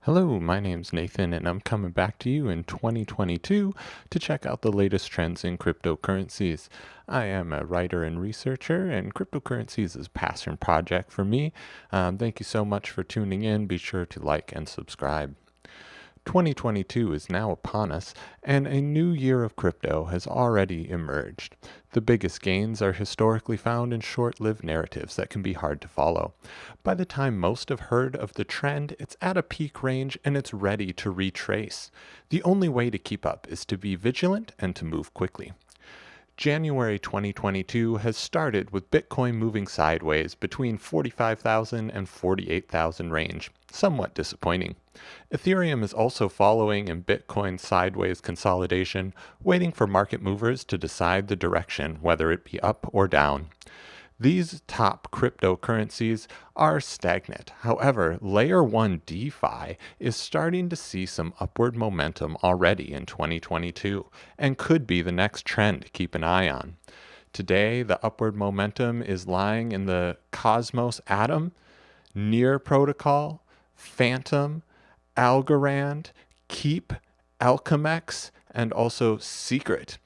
Hello, my name's Nathan, and I'm coming back to you in 2022 to check out the latest trends in cryptocurrencies. I am a writer and researcher, and cryptocurrencies is a passion project for me. Thank you so much for tuning in. Be sure to like and subscribe. 2022 is now upon us, and a new year of crypto has already emerged. The biggest gains are historically found in short-lived narratives that can be hard to follow. By the time most have heard of the trend, it's at a peak range and it's ready to retrace. The only way to keep up is to be vigilant and to move quickly. January 2022 has started with Bitcoin moving sideways between 45,000 and 48,000 range, somewhat disappointing. Ethereum is also following in Bitcoin's sideways consolidation, waiting for market movers to decide the direction, whether it be up or down. These top cryptocurrencies are stagnant. However, Layer 1 DeFi is starting to see some upward momentum already in 2022 and could be the next trend to keep an eye on. Today, the upward momentum is lying in the Cosmos Atom, Near Protocol, Fantom, Algorand, Keep, Alchemix, and also SCRT.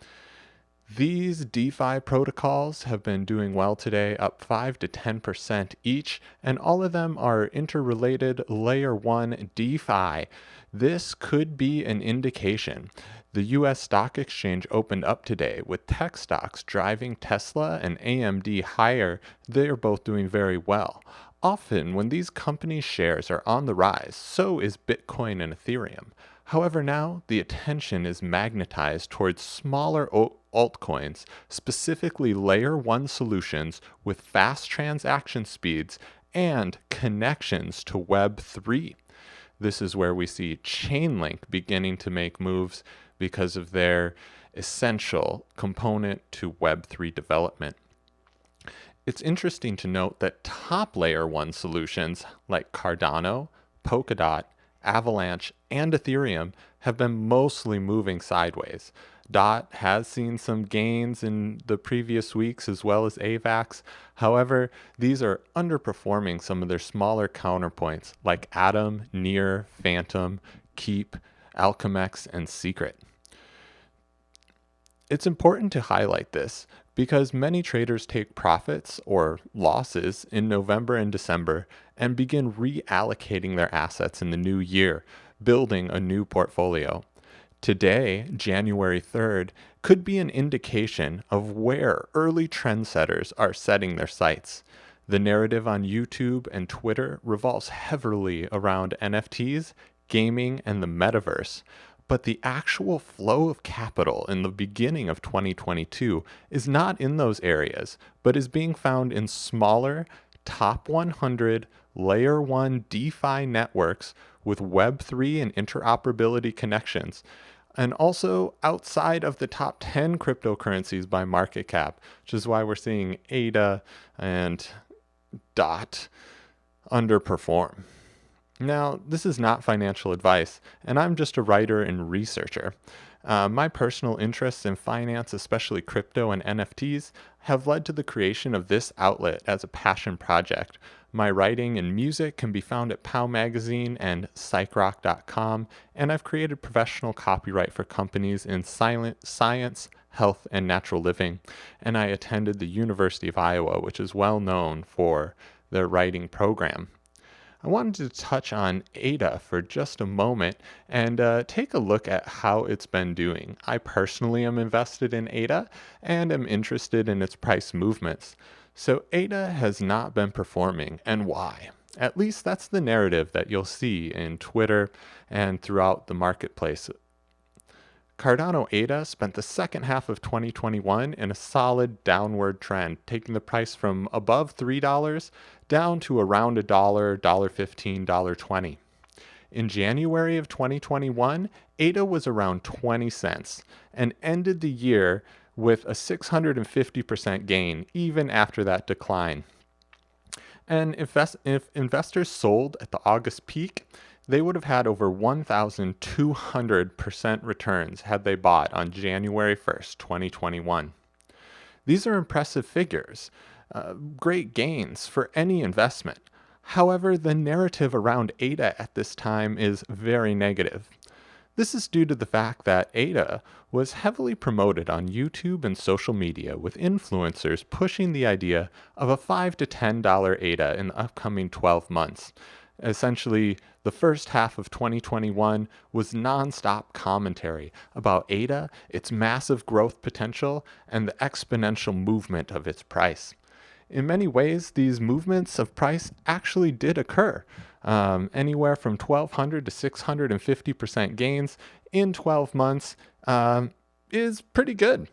These DeFi protocols have been doing well today, up 5 to 10% each, and all of them are interrelated Layer 1 DeFi. This could be an indication. The US stock exchange opened up today with tech stocks driving Tesla and AMD higher. They are both doing very well. Often, when these companies' shares are on the rise, so is Bitcoin and Ethereum. However, now the attention is magnetized towards smaller altcoins, specifically Layer 1 solutions with fast transaction speeds and connections to Web 3. This is where we see Chainlink beginning to make moves because of their essential component to Web 3 development. It's interesting to note that top Layer 1 solutions like Cardano, Polkadot, Avalanche, and Ethereum have been mostly moving sideways. DOT has seen some gains in the previous weeks as well as AVAX. However, these are underperforming some of their smaller counterpoints like Atom, Near, Fantom, Keep, Alchemix, and SCRT. It's important to highlight this because many traders take profits or losses in November and December and begin reallocating their assets in the new year, building a new portfolio. Today, January 3rd, could be an indication of where early trendsetters are setting their sights. The narrative on YouTube and Twitter revolves heavily around NFTs, gaming, and the metaverse. But the actual flow of capital in the beginning of 2022 is not in those areas, but is being found in smaller, top 100, Layer 1 DeFi networks with Web3 and interoperability connections, and also outside of the top 10 cryptocurrencies by market cap, which is why we're seeing ADA and DOT underperform. Now, this is not financial advice, and I'm just a writer and researcher. My personal interests in finance, especially crypto and NFTs, have led to the creation of this outlet as a passion project. My writing and music can be found at POW Magazine and psychrock.com, and I've created professional copyright for companies in science, health, and natural living. And I attended the University of Iowa, which is well known for their writing program. I wanted to touch on ADA for just a moment and take a look at how it's been doing. I personally am invested in ADA and am interested in its price movements. So ADA has not been performing, and why? At least that's the narrative that you'll see in Twitter and throughout the marketplace. Cardano ADA spent the second half of 2021 in a solid downward trend, taking the price from above $3 down to around $1, $1.15, $1.20. In January of 2021, ADA was around 20 cents and ended the year with a 650% gain even after that decline. And if investors sold at the August peak, they would have had over 1,200% returns had they bought on January 1st, 2021. These are impressive figures, great gains for any investment. However, the narrative around ADA at this time is very negative. This is due to the fact that ADA was heavily promoted on YouTube and social media, with influencers pushing the idea of a $5 to $10 ADA in the upcoming 12 months. Essentially, the first half of 2021 was nonstop commentary about ADA, its massive growth potential, and the exponential movement of its price. In many ways, these movements of price actually did occur. Anywhere from 1,200 to 650% gains in 12 months is pretty good.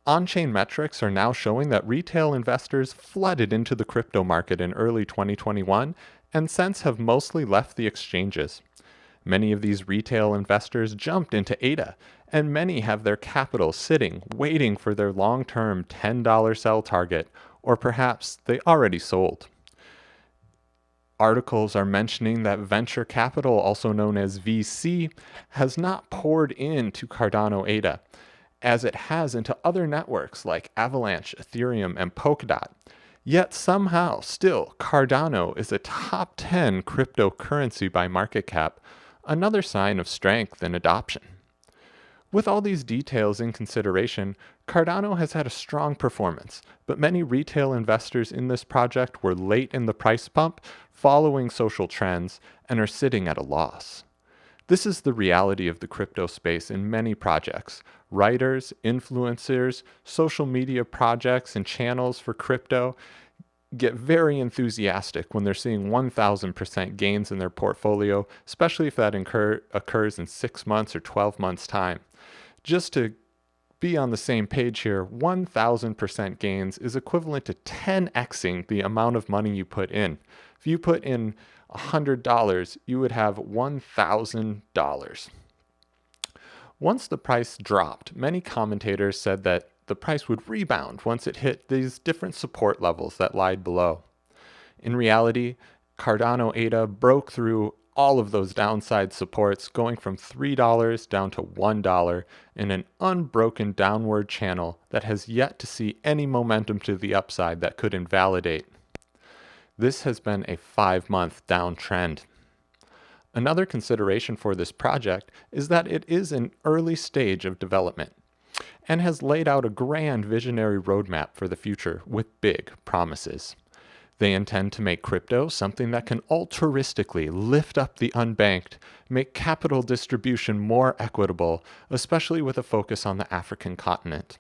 On-chain metrics are now showing that retail investors flooded into the crypto market in early 2021 and since have mostly left the exchanges. Many of these retail investors jumped into ADA, and many have their capital sitting, waiting for their long-term $10 sell target, or perhaps they already sold. Articles are mentioning that venture capital, also known as VC, has not poured into Cardano ADA, as it has into other networks like Avalanche, Ethereum, and Polkadot. Yet somehow, still, Cardano is a top 10 cryptocurrency by market cap, another sign of strength and adoption. With all these details in consideration, Cardano has had a strong performance, but many retail investors in this project were late in the price pump, following social trends, and are sitting at a loss. This is the reality of the crypto space in many projects. Writers, influencers, social media projects, and channels for crypto get very enthusiastic when they're seeing 1,000% gains in their portfolio, especially if that occurs in 6 months or 12 months' time. Just to be on the same page here, 1,000% gains is equivalent to 10xing the amount of money you put in. If you put in $100, you would have $1,000. Once the price dropped, many commentators said that the price would rebound once it hit these different support levels that lied below. In reality, Cardano ADA broke through all of those downside supports, going from $3 down to $1 in an unbroken downward channel that has yet to see any momentum to the upside that could invalidate. This has been a 5-month downtrend. Another consideration for this project is that it is an early stage of development and has laid out a grand visionary roadmap for the future with big promises. They intend to make crypto something that can altruistically lift up the unbanked, make capital distribution more equitable, especially with a focus on the African continent.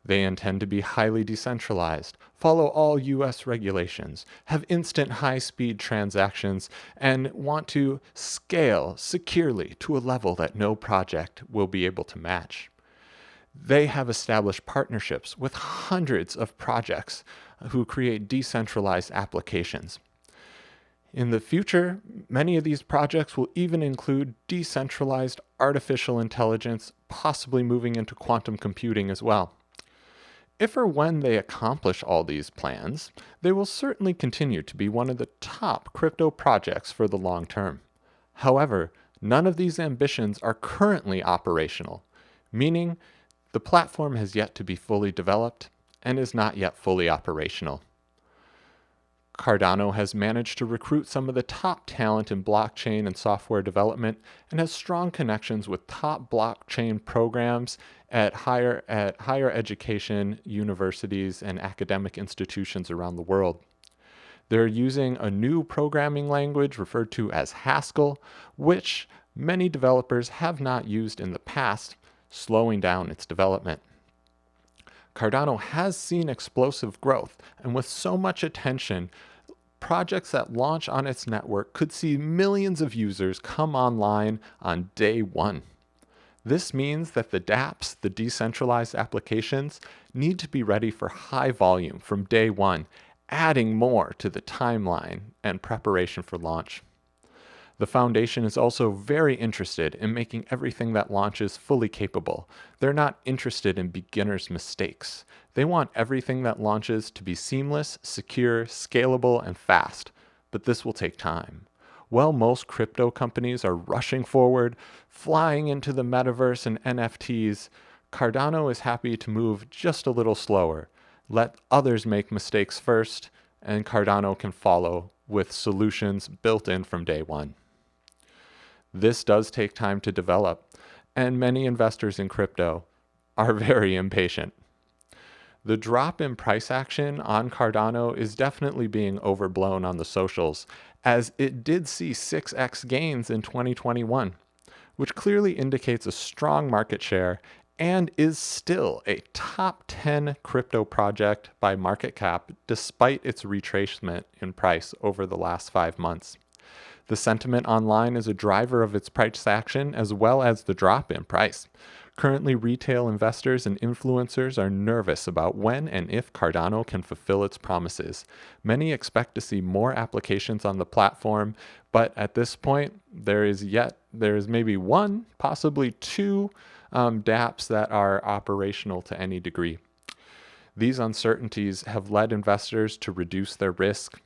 They intend to be highly decentralized, follow all US regulations, have instant high-speed transactions, and want to scale securely to a level that no project will be able to match. They have established partnerships with hundreds of projects who create decentralized applications. In the future, many of these projects will even include decentralized artificial intelligence, possibly moving into quantum computing as well. If or when they accomplish all these plans, they will certainly continue to be one of the top crypto projects for the long term. However, none of these ambitions are currently operational, meaning the platform has yet to be fully developed and is not yet fully operational. Cardano has managed to recruit some of the top talent in blockchain and software development and has strong connections with top blockchain programs at higher education, universities, and academic institutions around the world. They're using a new programming language referred to as Haskell, which many developers have not used in the past, slowing down its development. Cardano has seen explosive growth, and with so much attention, projects that launch on its network could see millions of users come online on day one. This means that the dApps, the decentralized applications, need to be ready for high volume from day one, adding more to the timeline and preparation for launch. The Foundation is also very interested in making everything that launches fully capable. They're not interested in beginners' mistakes. They want everything that launches to be seamless, secure, scalable, and fast. But this will take time. While most crypto companies are rushing forward, flying into the metaverse and NFTs, Cardano is happy to move just a little slower. Let others make mistakes first, and Cardano can follow with solutions built in from day one. This does take time to develop, and many investors in crypto are very impatient. The drop in price action on Cardano is definitely being overblown on the socials, as it did see 6x gains in 2021, which clearly indicates a strong market share and is still a top 10 crypto project by market cap despite its retracement in price over the last 5 months. The sentiment online is a driver of its price action as well as the drop in price. Currently, retail investors and influencers are nervous about when and if Cardano can fulfill its promises. Many expect to see more applications on the platform, but at this point, there is maybe one, possibly two dApps that are operational to any degree. These uncertainties have led investors to reduce their risk.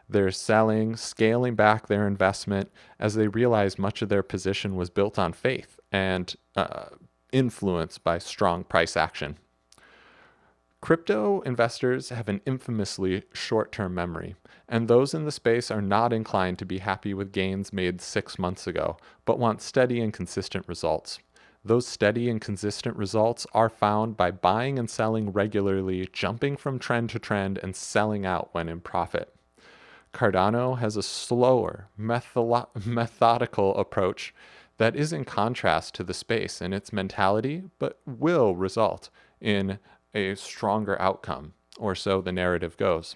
They're selling, scaling back their investment as they realize much of their position was built on faith and influenced by strong price action. Crypto investors have an infamously short-term memory, and those in the space are not inclined to be happy with gains made 6 months ago, but want steady and consistent results. Those steady and consistent results are found by buying and selling regularly, jumping from trend to trend, and selling out when in profit. Cardano has a slower, methodical approach that is in contrast to the space in its mentality, but will result in a stronger outcome, or so the narrative goes.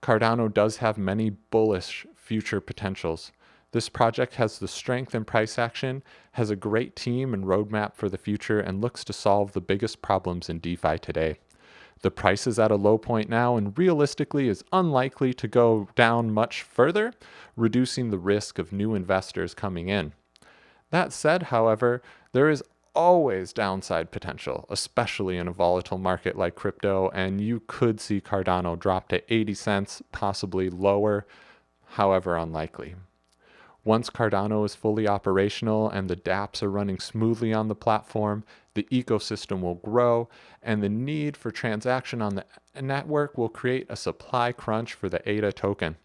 Cardano does have many bullish future potentials. This project has the strength and price action, has a great team and roadmap for the future, and looks to solve the biggest problems in DeFi today. The price is at a low point now and realistically is unlikely to go down much further, reducing the risk of new investors coming in. That said, however, there is always downside potential, especially in a volatile market like crypto, and you could see Cardano drop to 80 cents, possibly lower, however unlikely. Once Cardano is fully operational and the dApps are running smoothly on the platform, the ecosystem will grow, and the need for transaction on the network will create a supply crunch for the ADA token.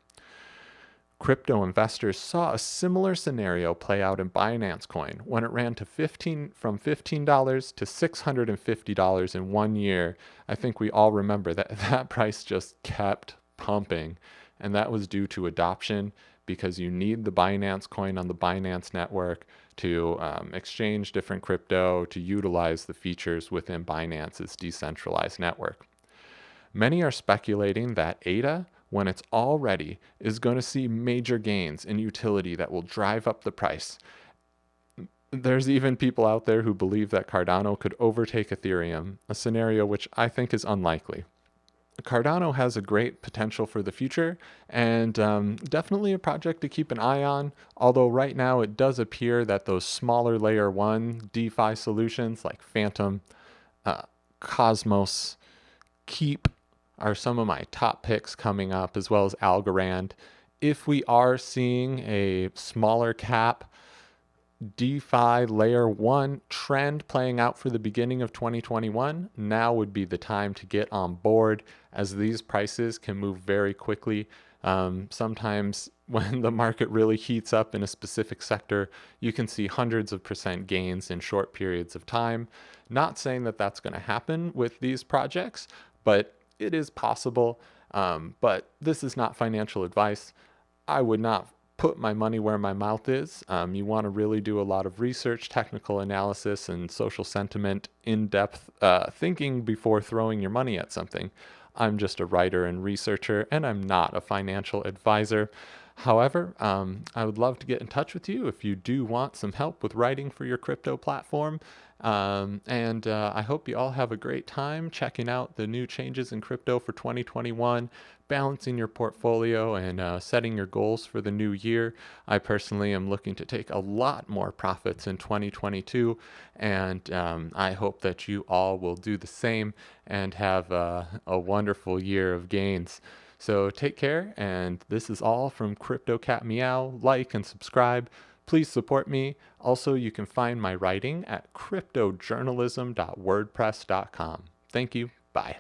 Crypto investors saw a similar scenario play out in Binance Coin when it ran to from $15 to $650 in 1 year. I think we all remember that price just kept pumping, and that was due to adoption because you need the Binance Coin on the Binance network to exchange different crypto to utilize the features within Binance's decentralized network. Many are speculating that ADA, when it's all ready, is going to see major gains in utility that will drive up the price. There's even people out there who believe that Cardano could overtake Ethereum, a scenario which I think is unlikely. Cardano has a great potential for the future and definitely a project to keep an eye on, although right now it does appear that those smaller layer 1 DeFi solutions like Fantom, Cosmos, Keep are some of my top picks coming up, as well as Algorand. If we are seeing a smaller cap DeFi layer 1 trend playing out for the beginning of 2021, now would be the time to get on board, as these prices can move very quickly. Sometimes when the market really heats up in a specific sector, you can see hundreds of % gains in short periods of time. Not saying that that's going to happen with these projects, but it is possible. But this is not financial advice. I would not put my money where my mouth is. You want to really do a lot of research, technical analysis, and social sentiment, in-depth thinking before throwing your money at something. I'm just a writer and researcher, and I'm not a financial advisor. However, I would love to get in touch with you if you do want some help with writing for your crypto platform. I hope you all have a great time checking out the new changes in crypto for 2021, balancing your portfolio and setting your goals for the new year. I personally am looking to take a lot more profits in 2022, and I hope that you all will do the same and have a wonderful year of gains. So take care, and this is all from Crypto Cat Meow. Like and subscribe. Please support me. Also, you can find my writing at cryptojournalism.wordpress.com. Thank you. Bye.